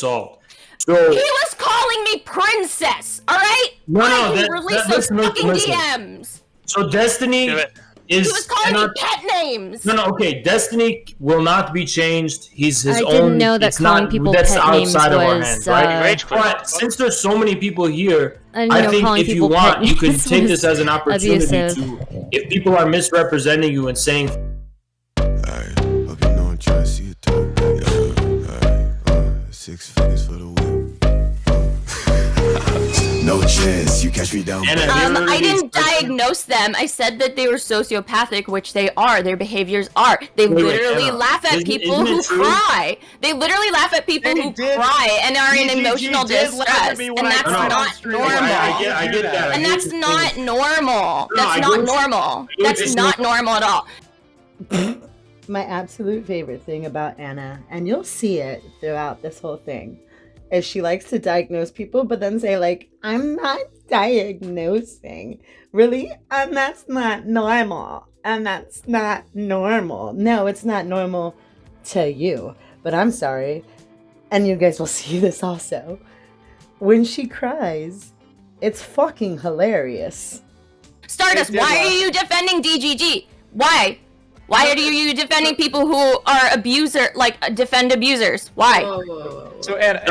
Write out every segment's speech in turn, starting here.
solved. He was calling me princess, alright? Release those fucking DMs. So Destiny He was calling me pet names. Okay. Destiny will not be changed. He's his own. I didn't know that calling people that's pet names outside of our was, hands, right? But since there's so many people here, I think if you want, you can take this as an opportunity to, if people are misrepresenting you and saying. Hope you know I'm trying to see it talk. 6 figures for the whip. No chance, you catch me down. I didn't diagnose them. I said that they were sociopathic, which they are. Their behaviors are. They literally laugh at people who cry. They literally laugh at people who cry and are in emotional distress. And that's not normal. I get that. And that's not normal. That's not normal. That's not normal at all. My absolute favorite thing about Anna, and you'll see it throughout this whole thing, is she likes to diagnose people, but then say, like, I'm not diagnosing. Really? And that's not normal. And that's not normal. No, it's not normal to you. But I'm sorry. And you guys will see this also. When she cries, it's fucking hilarious. Stardust, why are you defending DGG? Why? Why are you defending people who are defend abusers? Why? So Anna,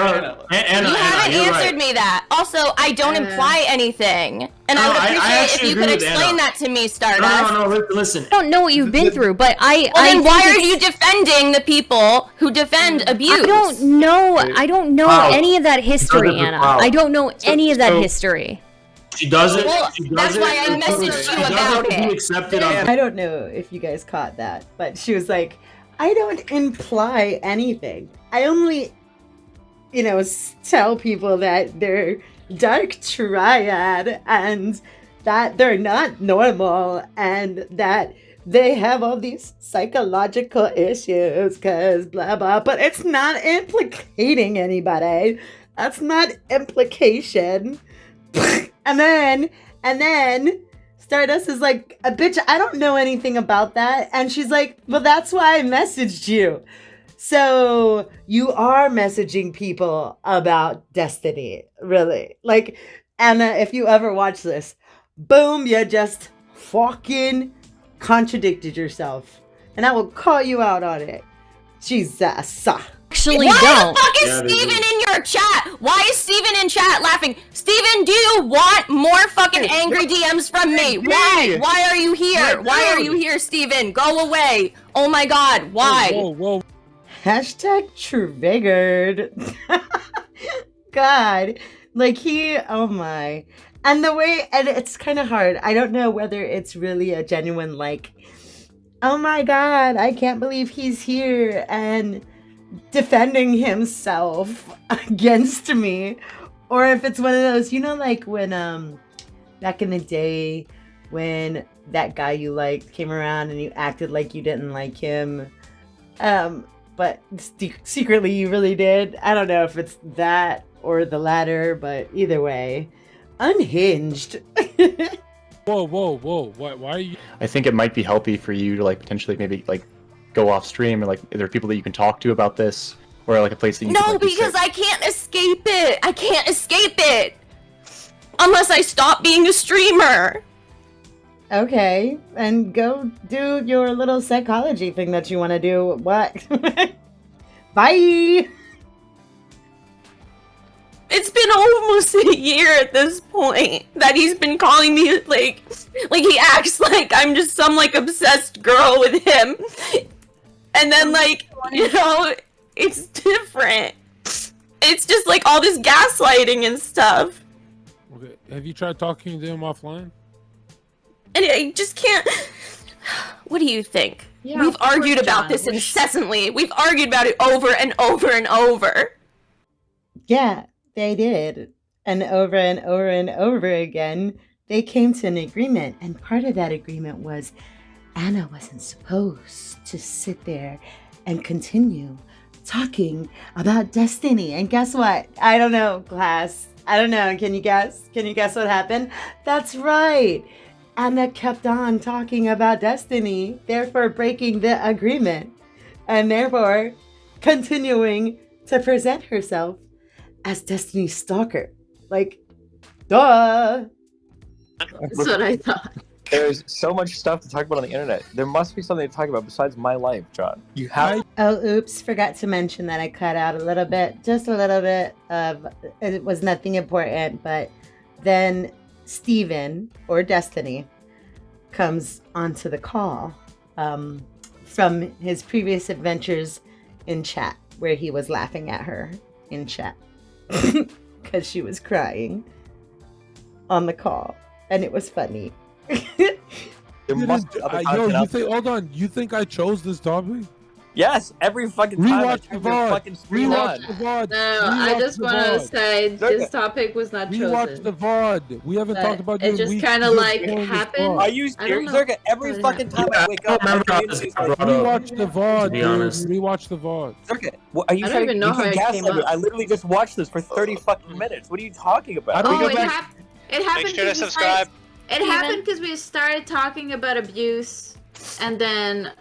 you haven't answered me that. Also, I don't imply anything. And I would appreciate if you could explain that to me, Stardust. No, listen. I don't know what you've been through, but then why are you defending the people who defend abuse? I don't know any of that history, Anna. I don't know any of that history. She doesn't. Well, that's why I messaged you about it. I don't know if you guys caught that, but she was like, I don't imply anything. I only, tell people that they're dark triad and that they're not normal and that they have all these psychological issues because blah, blah. But it's not implicating anybody. That's not implication. And then Stardust is like, a bitch, I don't know anything about that. And she's like, well, that's why I messaged you. So you are messaging people about Destiny, really. Like, Anna, if you ever watch this, boom, you just fucking contradicted yourself. And I will call you out on it. Jesus. Actually, Why the fuck is Steven in your chat? Why is Steven in chat laughing? Steven, do you want more fucking angry DMs from me? Why? Why are you here? Why are you here, Steven? Go away. Oh my god, why? Whoa. Hashtag triggered. God. Like oh my. And it's kind of hard. I don't know whether it's really a genuine, like, oh my god, I can't believe he's here and defending himself against me, or if it's one of those, like when back in the day when that guy you liked came around and you acted like you didn't like him, but secretly you really did. I don't know if it's that or the latter, but either way, unhinged. Whoa. Why are you? I think it might be healthy for you to potentially maybe go off stream, or there are people that you can talk to about this, or a place that you can, because I can't escape it. I can't escape it unless I stop being a streamer. Okay, and go do your little psychology thing that you want to do. What? Bye. It's been almost a year at this point that he's been calling me like he acts like I'm just some obsessed girl with him. And then it's different. It's just all this gaslighting and stuff. Okay. Have you tried talking to him offline? And I just can't. What do you think? Yeah, we've argued about this incessantly. We've argued about it over and over and over. Yeah, they did. And over and over and over again, they came to an agreement. And part of that agreement was Anna wasn't supposed to sit there and continue talking about Destiny. And guess what? I don't know, class. I don't know. Can you guess? Can you guess what happened? That's right. Anna kept on talking about Destiny, therefore breaking the agreement, and therefore continuing to present herself as Destiny's stalker. Like, duh. That's what I thought. There's so much stuff to talk about on the internet. There must be something to talk about besides my life, John. You have. Oh, oops! Forgot to mention that I cut out a little bit, just a little bit of. It was nothing important, but then Steven or Destiny comes onto the call from his previous adventures in chat, where he was laughing at her in chat because she was crying on the call, and it was funny. There must be other content out there. Hold on. You think I chose this topic? Yes, every fucking time. Rewatch the VOD. No, I just want to say this topic was not chosen. Rewatch the VOD. We haven't talked about it. Just kind of like happened. Are you serious, Zherka? Every fucking time I wake up, rewatch the VOD. To be honest, rewatch the VOD. Zherka, are you? I don't even know how it came up. I literally just watched this for 30 fucking minutes. What are you talking about? It happened. Make sure to subscribe. It happened because we started talking about abuse, and then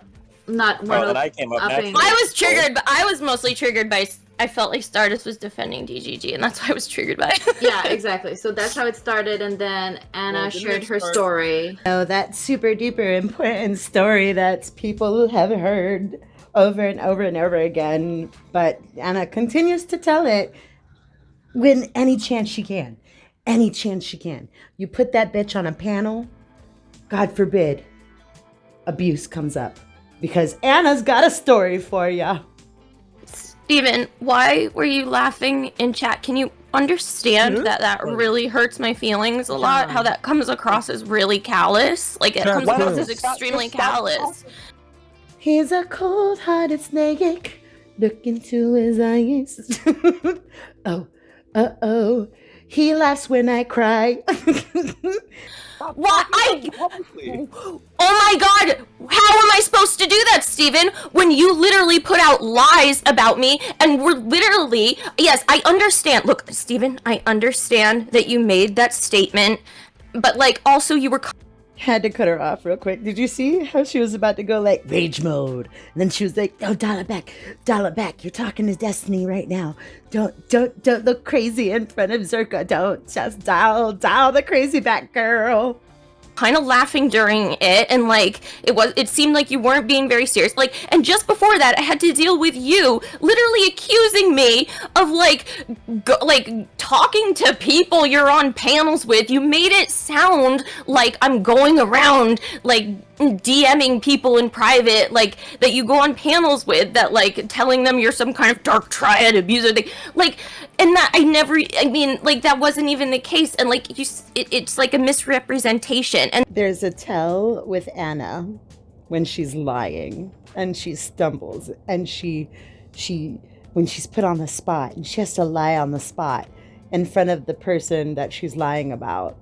not one. And I came up next. I was triggered, but I was mostly triggered by. I felt like Stardust was defending DGG, and that's why I was triggered by it. Yeah, exactly. So that's how it started, and then Anna shared her story. Oh, that super duper important story that people have heard over and over and over again, but Anna continues to tell it when any chance she can. Any chance she can. You put that bitch on a panel, God forbid, abuse comes up. Because Anna's got a story for ya. Steven, why were you laughing in chat? Can you understand that really hurts my feelings a lot? How that comes across as really callous? Like, it comes across as extremely callous. He's a cold-hearted snake. Look into his eyes. Oh, uh-oh. He laughs when I cry. What? Oh my god! How am I supposed to do that, Steven? When you literally put out lies about me and were literally... Yes, I understand. Look, Steven, I understand that you made that statement, but, like, also you were... Had to cut her off real quick. Did you see how she was about to go like rage mode? And then she was like, "Oh, dial it back. You're talking to Destiny right now. Don't look crazy in front of Zherka. Don't just dial the crazy back, girl." Kind of laughing during it, and like it seemed like you weren't being very serious. Like, and just before that, I had to deal with you literally accusing me of like talking to people you're on panels with. You made it sound like I'm going around like DMing people in private, like that you go on panels with, that like telling them you're some kind of dark triad abuser thing, like, and that that wasn't even the case, and like it's like a misrepresentation. And there's a tell with Anna when she's lying and she stumbles, and she when she's put on the spot and she has to lie on the spot in front of the person that she's lying about.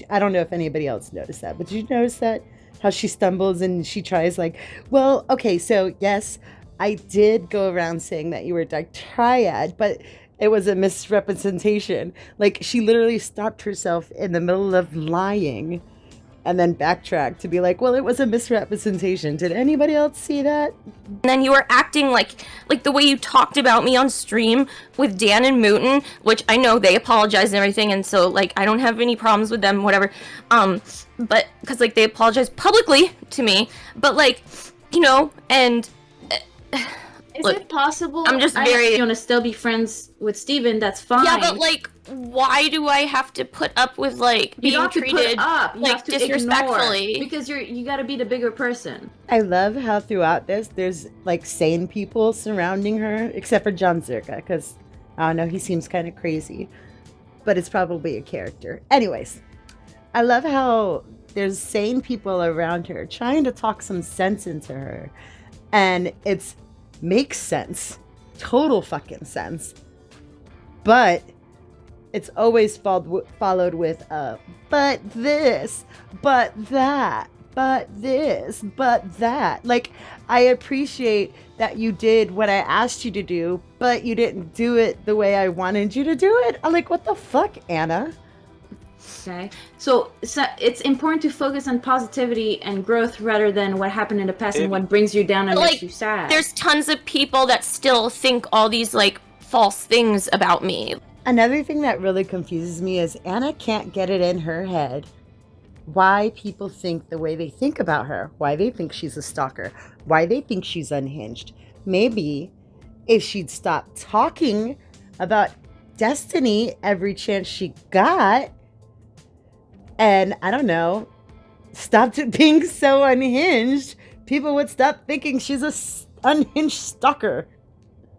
I don't know if anybody else noticed that, but did you notice that? How she stumbles and she tries like, well, okay, so yes, I did go around saying that you were dark triad, but it was a misrepresentation. Like, she literally stopped herself in the middle of lying and then backtracked to be like, well, it was a misrepresentation. Did anybody else see that? And then you were acting like the way you talked about me on stream with Dan and Mooten, which I know they apologized and everything, and so like I don't have any problems with them, whatever. But because like they apologized publicly to me, but like, you know, and is it possible? I'm just very. You want to still be friends with Steven? That's fine. Yeah, but like, why do I have to put up with like being treated like disrespectfully? Ignore, because you got to be the bigger person. I love how throughout this there's like sane people surrounding her, except for John Zherka, because I don't know, he seems kind of crazy, but it's probably a character. Anyways, I love how there's sane people around her trying to talk some sense into her, and it's makes sense, total fucking sense, but it's always followed with a but this, but that, but this, but that. Like, I appreciate that you did what I asked you to do, but you didn't do it the way I wanted you to do it. I'm like, what the fuck, Anna? Okay, so it's important to focus on positivity and growth rather than what happened in the past and what brings you down and makes you sad. There's tons of people that still think all these like false things about me. Another thing that really confuses me is Anna can't get it in her head why people think the way they think about her, why they think she's a stalker, why they think she's unhinged. Maybe if she'd stop talking about Destiny every chance she got, and I don't know, stopped being so unhinged, people would stop thinking she's a unhinged stalker.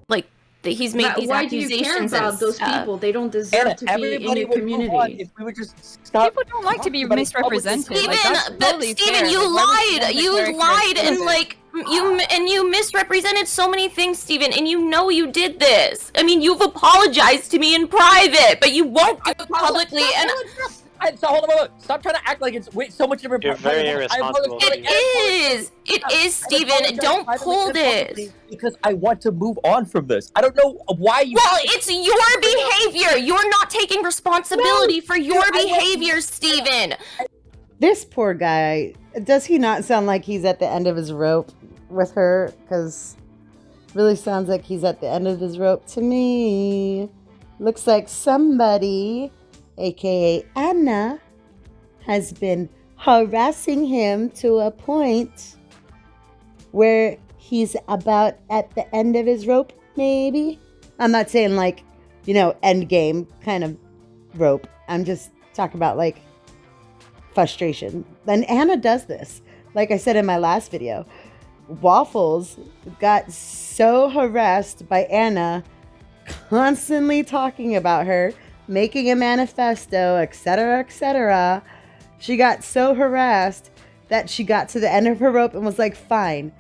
Like, he's made these why accusations. Why do you care about those people? They don't deserve to be in your community. If we would just stop. People don't like to be misrepresented. Steven, you lied. You lied and like you misrepresented so many things, Steven, and you know you did this. I mean, you've apologized to me in private, but you won't do it publicly. So hold on. Stop trying to act like it's so much different. You're very irresponsible. It is, Steven. Don't pull this. Because I want to move on from this. I don't know why you. Well, it's your behavior. You're not taking responsibility for your behavior, Steven. This poor guy, does he not sound like he's at the end of his rope with her? Because really sounds like he's at the end of his rope to me. Looks like somebody, aka Anna, has been harassing him to a point where he's about at the end of his rope, maybe? I'm not saying like, end game kind of rope. I'm just talking about like frustration. And Anna does this. Like I said in my last video, Waffles got so harassed by Anna constantly talking about her, making a manifesto, etc., etc. She got so harassed that she got to the end of her rope and was like, fine,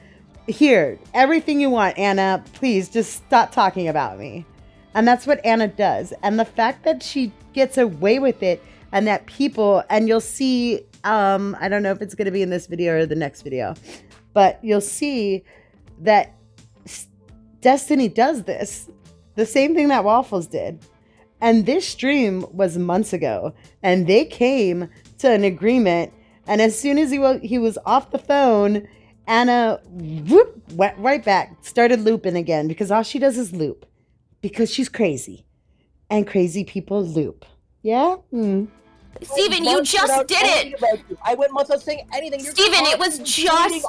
here, everything you want, Anna, please just stop talking about me. And that's what Anna does. And the fact that she gets away with it and that people, and you'll see, I don't know if it's going to be in this video or the next video, but you'll see that Destiny does this. The same thing that Waffles did. And this stream was months ago, and they came to an agreement. And as soon as he was off the phone, Anna went right back, started looping again, because all she does is loop, because she's crazy, and crazy people loop. Yeah. Steven, you just did it. I went months without saying anything. Steven, it was just.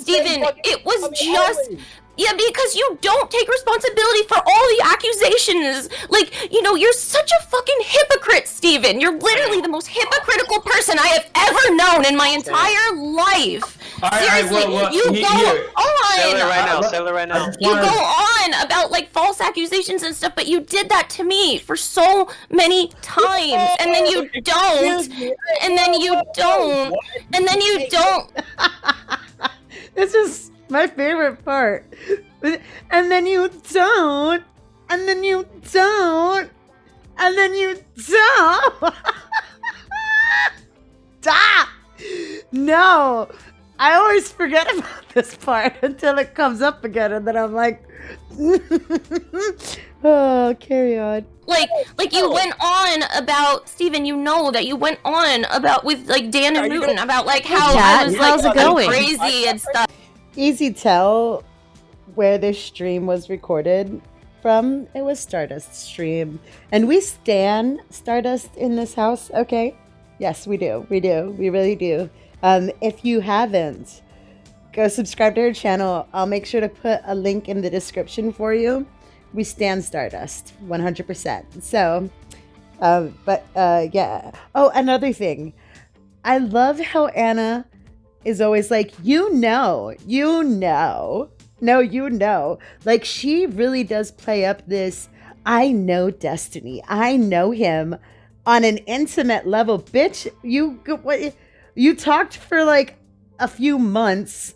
Steven, it was just. Yeah, because you don't take responsibility for all the accusations. Like, you're such a fucking hypocrite, Steven. You're literally the most hypocritical person I have ever known in my entire life. Seriously, you go on. Say it right now. You go on about like false accusations and stuff, but you did that to me for so many times, and then you don't, and then you don't, and then you don't. This is my favorite part. And then you don't, and then you don't, and then you don't. No, I always forget about this part until it comes up again, and then I'm like, oh, carry on. Like you went on about, Steven, that you went on about with like Dan and Newton about like how I was like crazy and stuff. Easy tell where this stream was recorded from. It was Stardust stream, and we stan Stardust in this house. Okay, yes, we do, we really do. If you haven't, go subscribe to her channel. I'll make sure to put a link in the description for you. We stan Stardust 100%. So yeah. Oh, another thing, I love how Anna is always like, like she really does play up this, I know Destiny, I know him on an intimate level. Bitch, you talked for like a few months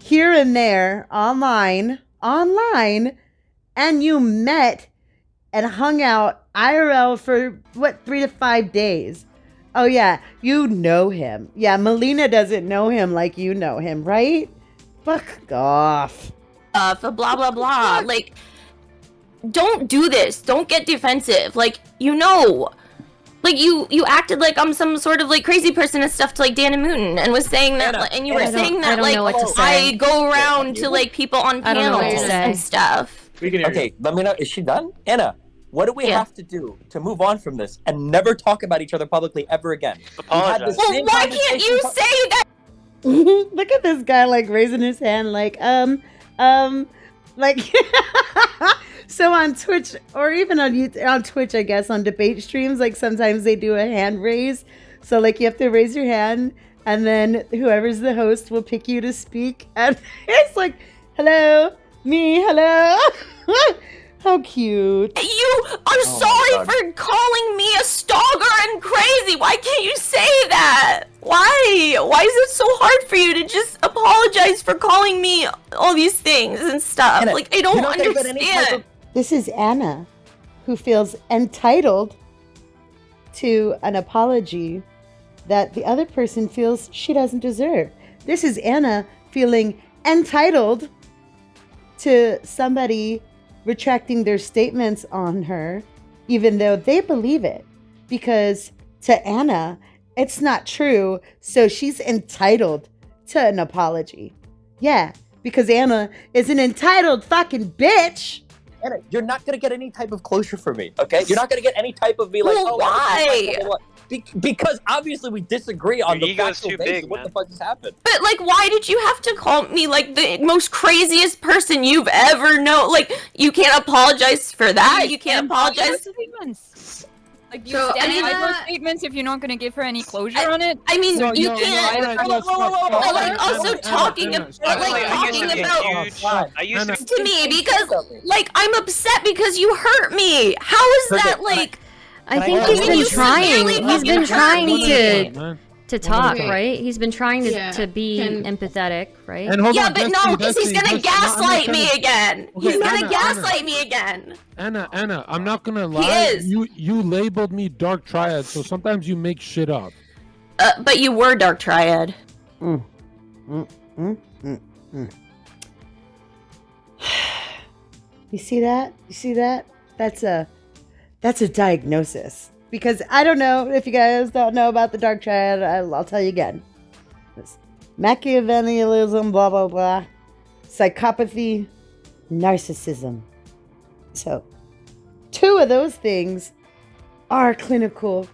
here and there online, and you met and hung out IRL for 3 to 5 days. Oh yeah, you know him. Yeah, Melina doesn't know him like you know him, right? Fuck off. For blah blah blah. Like, don't do this. Don't get defensive. Like, like you acted like I'm some sort of like crazy person and stuff to like Dan and Mooten, and was saying that, and you were saying that like I go around to like people on panels and stuff. We can hear you. Okay, let me know. Is she done? Anna, what do we have to do to move on from this and never talk about each other publicly ever again? Apologize. Well, why can't you say that? Look at this guy like raising his hand like like so on Twitch or even on YouTube, on Twitch I guess on debate streams like sometimes they do a hand raise, so like you have to raise your hand and then whoever's the host will pick you to speak and it's like hello me hello. How cute. You are sorry for calling me a stalker and crazy. Why can't you say that? Why? Why is it so hard for you to just apologize for calling me all these things and stuff? Anna, like, I don't understand. This is Anna, who feels entitled to an apology that the other person feels she doesn't deserve. This is Anna feeling entitled to somebody retracting their statements on her, even though they believe it. Because to Anna, it's not true, so she's entitled to an apology. Yeah, because Anna is an entitled fucking bitch. Anna, you're not gonna get any type of closure from me, okay? You're not gonna get any type of me like, well, why? Because obviously we disagree on the factual basis. What the fuck just happened? But like, why did you have to call me like the most craziest person you've ever known? Like, you can't apologize for that. You can't apologize. Like, you stand by those statements if you're not gonna give her any closure on it. I mean, you can't. Like, also talking about to me because like I'm upset because you hurt me. How is that like? I think he's been trying. He's been trying to talk, right? He's been trying to be empathetic, right? And hold yeah, on, but no, because he's gonna gaslight me again. He's gonna gaslight me again. Anna, I'm not gonna lie. You labeled me Dark Triad, so sometimes you make shit up. But you were Dark Triad. You see that? You see that? That's a diagnosis. Because I don't know if you guys don't know about the Dark Triad. I'll tell you again. It's Machiavellianism, blah, blah, blah. Psychopathy, narcissism. So, two of those things are clinical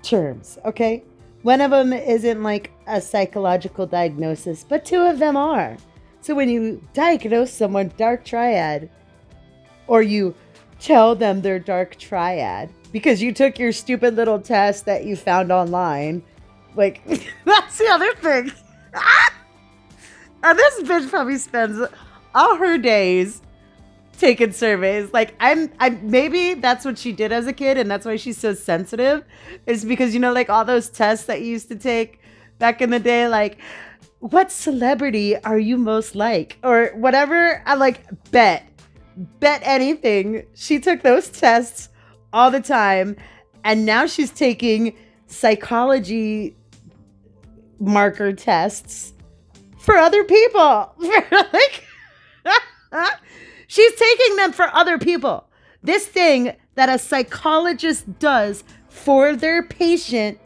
terms, okay? One of them isn't like a psychological diagnosis, but two of them are. So when you diagnose someone Dark Triad, or you tell them they're Dark Triad because you took your stupid little test that you found online. Like, that's the other thing. And this bitch probably spends all her days taking surveys. Like, I'm maybe that's what she did as a kid, and that's why she's so sensitive. Is because, you know, like all those tests that you used to take back in the day, like, what celebrity are you most like? Or whatever. I like bet anything. She took those tests all the time, and now she's taking psychology marker tests for other people. Like, she's taking them for other people. This thing that a psychologist does for their patient,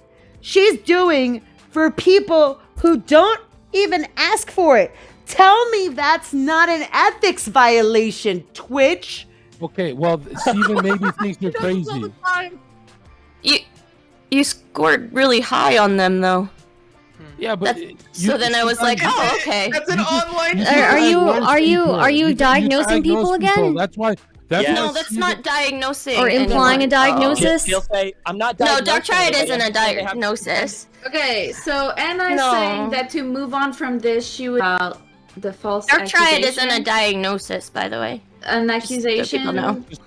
she's doing for people who don't even ask for it. Tell me that's not an ethics violation, Twitch. Okay, well, Steven maybe thinks you're crazy. You scored really high on them, though. Yeah, but so then I was like, oh, okay. That's an online. Are you diagnosing people again? That's why. No, that's not diagnosing. Or implying a diagnosis. She'll say, I'm not diagnosing. No, Dark Triad isn't a diagnosis. Okay, so Anna is saying that to move on from this, she would the false Dark Triad accusation. isn't a diagnosis, by the way. An accusation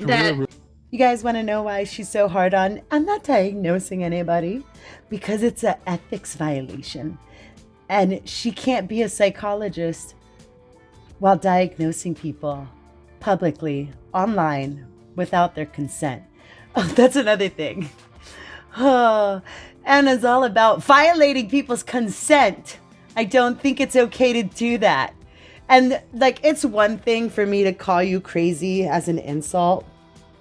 that you guys want to know why she's so hard on? I'm not diagnosing anybody because it's an ethics violation, and she can't be a psychologist while diagnosing people publicly online without their consent. Oh, that's another thing. Oh, Anna's all about violating people's consent. I don't think it's okay to do that. And like, it's one thing for me to call you crazy as an insult.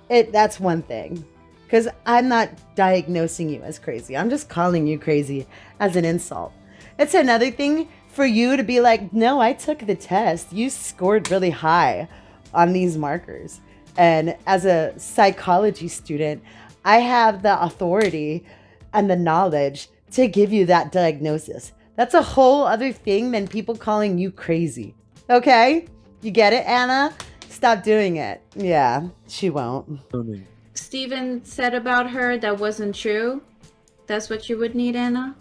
That's one thing. Because I'm not diagnosing you as crazy. I'm just calling you crazy as an insult. It's another thing for you to be like, no, I took the test. You scored really high on these markers. And as a psychology student, I have the authority and the knowledge to give you that diagnosis. That's a whole other thing than people calling you crazy. Okay? You get it, Anna? Stop doing it. Yeah, she won't. Steven said about her that wasn't true. That's what you would need, Anna?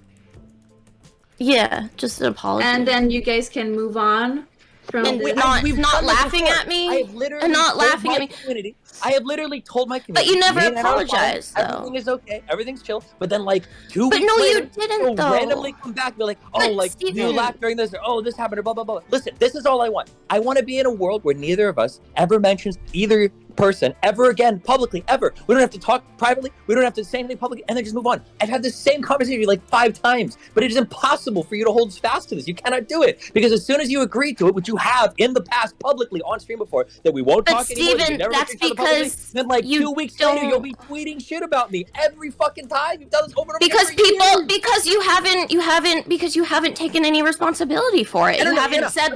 Yeah, just an apology. And then you guys can move on from not laughing at me. I have literally and not laughing at me. Community. I have literally told my community. But you never me and Anna are fine, apologized, though. Everything is okay. Everything's chill. But then, like, 2 But weeks no, later, you didn't, you'll though. randomly come back and be like, oh, But like, Steven... you laughed during this, or oh, this happened, or blah, blah, blah. Listen, this is all I want. I want to be in a world where neither of us ever mentions either person ever again publicly, ever. We don't have to talk privately. We don't have to say anything publicly, and then just move on. I've had the same conversation like 5 times, but it is impossible for you to hold fast to this. You cannot do it, because as soon as you agree to it, which you have in the past publicly on stream before, that we won't talk anymore. Steven, that's because then like you 2 weeks later, you'll be tweeting shit about me every fucking time. You've done this over and over. Because you haven't taken any responsibility for it. You haven't said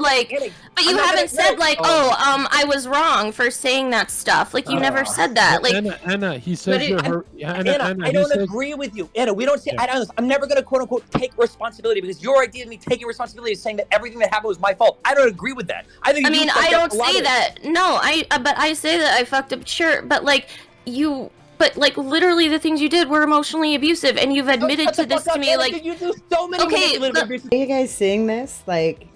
I was wrong for saying that stuff. Like you never said that. Like Anna, he said Anna, I don't agree with you. Anna, we don't say I'm never gonna quote unquote take responsibility, because your idea of me taking responsibility is saying that everything that happened was my fault. I don't agree with that. I don't say that. No, but I say that I fucked up, sure, but like literally the things you did were emotionally abusive, and you've admitted to this to me. Like you do so many Are you guys seeing this? Like,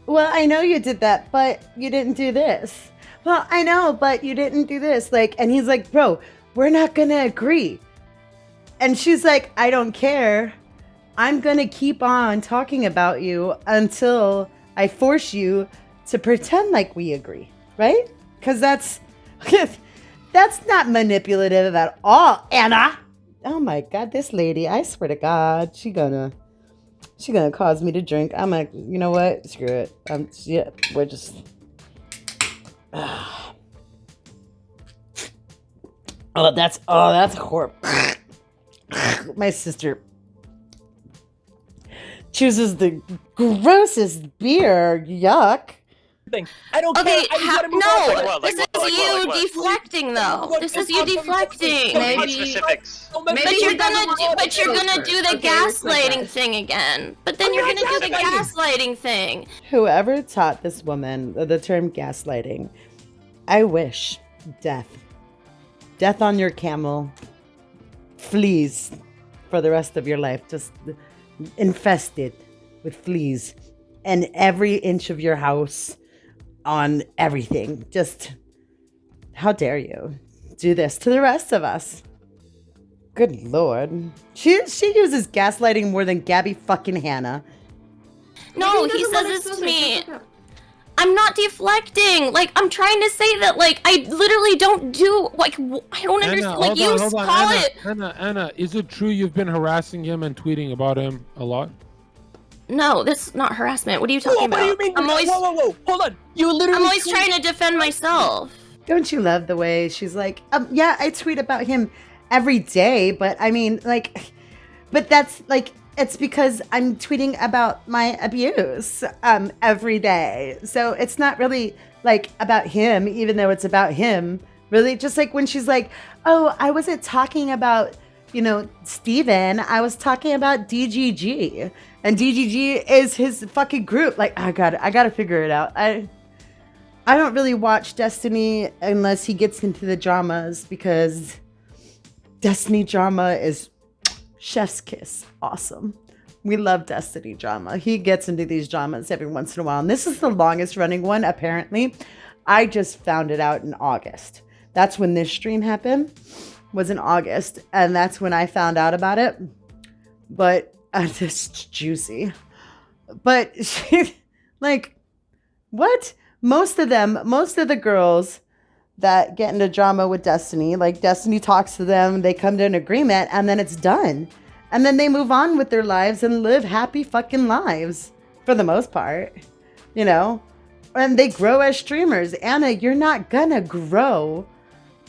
well, I know you did that, but you didn't do this. Well, I know, but you didn't do this. Like, and he's like, bro, we're not gonna agree. And she's like, I don't care. I'm gonna keep on talking about you until I force you to pretend like we agree, right? Because that's not manipulative at all, Anna. Oh my God, this lady! I swear to God, she gonna cause me to drink. I'm like, you know what? Screw it. We're just. That's horrible. My sister chooses the grossest beer. Yuck. I don't care. This is you deflecting, though. This is you deflecting. But you're gonna do the gaslighting thing again. But then you're gonna do the gaslighting thing. Whoever taught this woman the term gaslighting, I wish death on your camel, fleas for the rest of your life, just infested with fleas, and every inch of your house, on everything. Just, how dare you do this to the rest of us? Good Lord. She uses gaslighting more than Gabby fucking Hanna. No, he says this to me. I'm not deflecting. Like, I'm trying to say that, like, I literally don't do, like, I don't understand. Like, you call it. Anna, is it true you've been harassing him and tweeting about him a lot? No, that's not harassment. What are you talking about? What do you mean? Whoa, hold on. You literally. I'm always trying to defend myself. Don't you love the way she's like, yeah, I tweet about him every day, but I mean, like, but that's like, it's because I'm tweeting about my abuse every day. So it's not really like about him, even though it's about him. Really, just like when she's like, oh, I wasn't talking about, Steven. I was talking about DGG. And DGG is his fucking group. Like, I gotta figure it out. I don't really watch Destiny unless he gets into the dramas, because Destiny drama is chef's kiss. Awesome. We love Destiny drama. He gets into these dramas every once in a while. And this is the longest running one, apparently. I just found it out in August. That's when this stream happened, was in August. And that's when I found out about it. But it's juicy. But like, what? Most of the girls that get into drama with Destiny, like Destiny talks to them, they come to an agreement, and then it's done. And then they move on with their lives and live happy fucking lives for the most part, and they grow as streamers. Anna, you're not gonna grow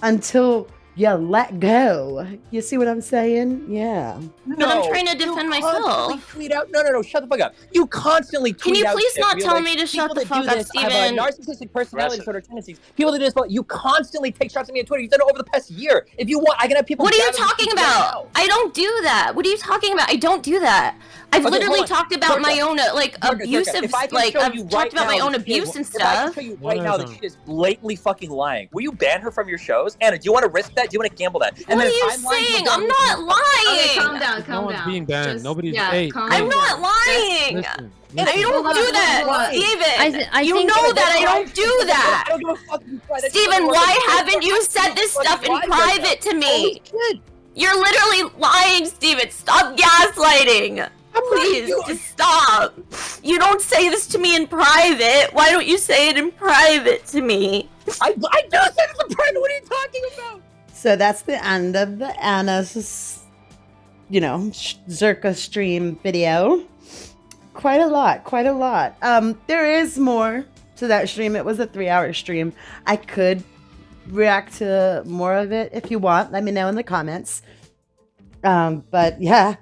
until you let go. You see what I'm saying? Yeah. But I'm trying to defend myself. Tweet out. No, shut the fuck up. You constantly tweet out. Can you please not tell me to shut the fuck up, Steven? Have narcissistic personality disorder tendencies. People that do this, you constantly take shots at me on Twitter. You've done it over the past year. If you want, I can have people. What are you talking about? I don't do that. What are you talking about? I don't do that. I've literally talked about my own abusive, I've talked about my own abuse and stuff. If I can show you right now that she is blatantly fucking lying, will you ban her from your shows? Anna, do you want to risk that? Do you want to gamble that? What are you saying? I'm not lying. Okay, calm down. No one's being banned. Nobody's. I'm not lying. Listen. I don't do that, Steven. You know that I don't do that. Steven, why haven't you said this stuff in private to me? You're literally lying, Steven. Stop gaslighting. Please, just stop. You don't say this to me in private. Why don't you say it in private to me? I do say this in private. What are you talking about? So that's the end of the Anna's, Zherka stream video. Quite a lot. There is more to that stream. It was a 3-hour stream. I could react to more of it if you want. Let me know in the comments. But yeah.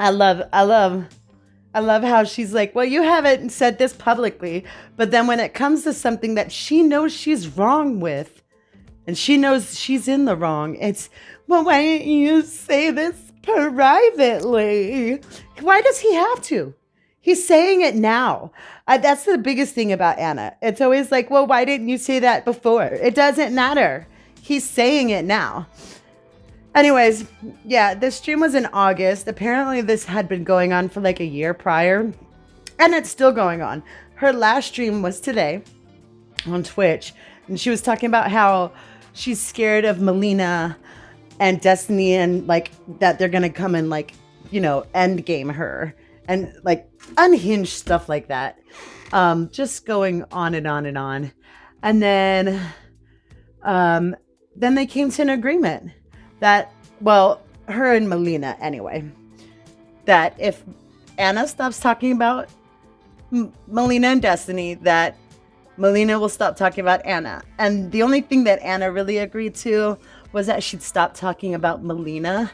I love how she's like, well, you haven't said this publicly, but then when it comes to something that she knows she's wrong with, and she knows she's in the wrong, it's, well, why didn't you say this privately? Why does he have to? He's saying it now. That's the biggest thing about Anna. It's always like, well, why didn't you say that before? It doesn't matter. He's saying it now. Anyways, yeah, the stream was in August. Apparently this had been going on for like a year prior, and it's still going on. Her last stream was today on Twitch, and she was talking about how she's scared of Melina and Destiny, and like that they're gonna come and like, end game her and like unhinged stuff like that. Just going on and on and on. And then they came to an agreement that, well, her and Melina anyway, that if Anna stops talking about Melina and Destiny, that Melina will stop talking about Anna. And the only thing that Anna really agreed to was that she'd stop talking about Melina.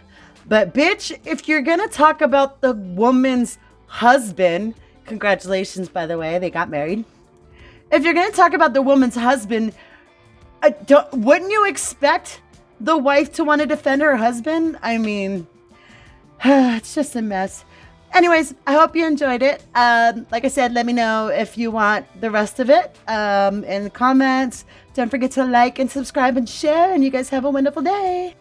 But bitch, if you're gonna talk about the woman's husband, congratulations, by the way, they got married. If you're gonna talk about the woman's husband, wouldn't you expect the wife to want to defend her husband? I mean, it's just a mess. Anyways, I hope you enjoyed it. Like I said, let me know if you want the rest of it in the comments. Don't forget to like and subscribe and share, and you guys have a wonderful day.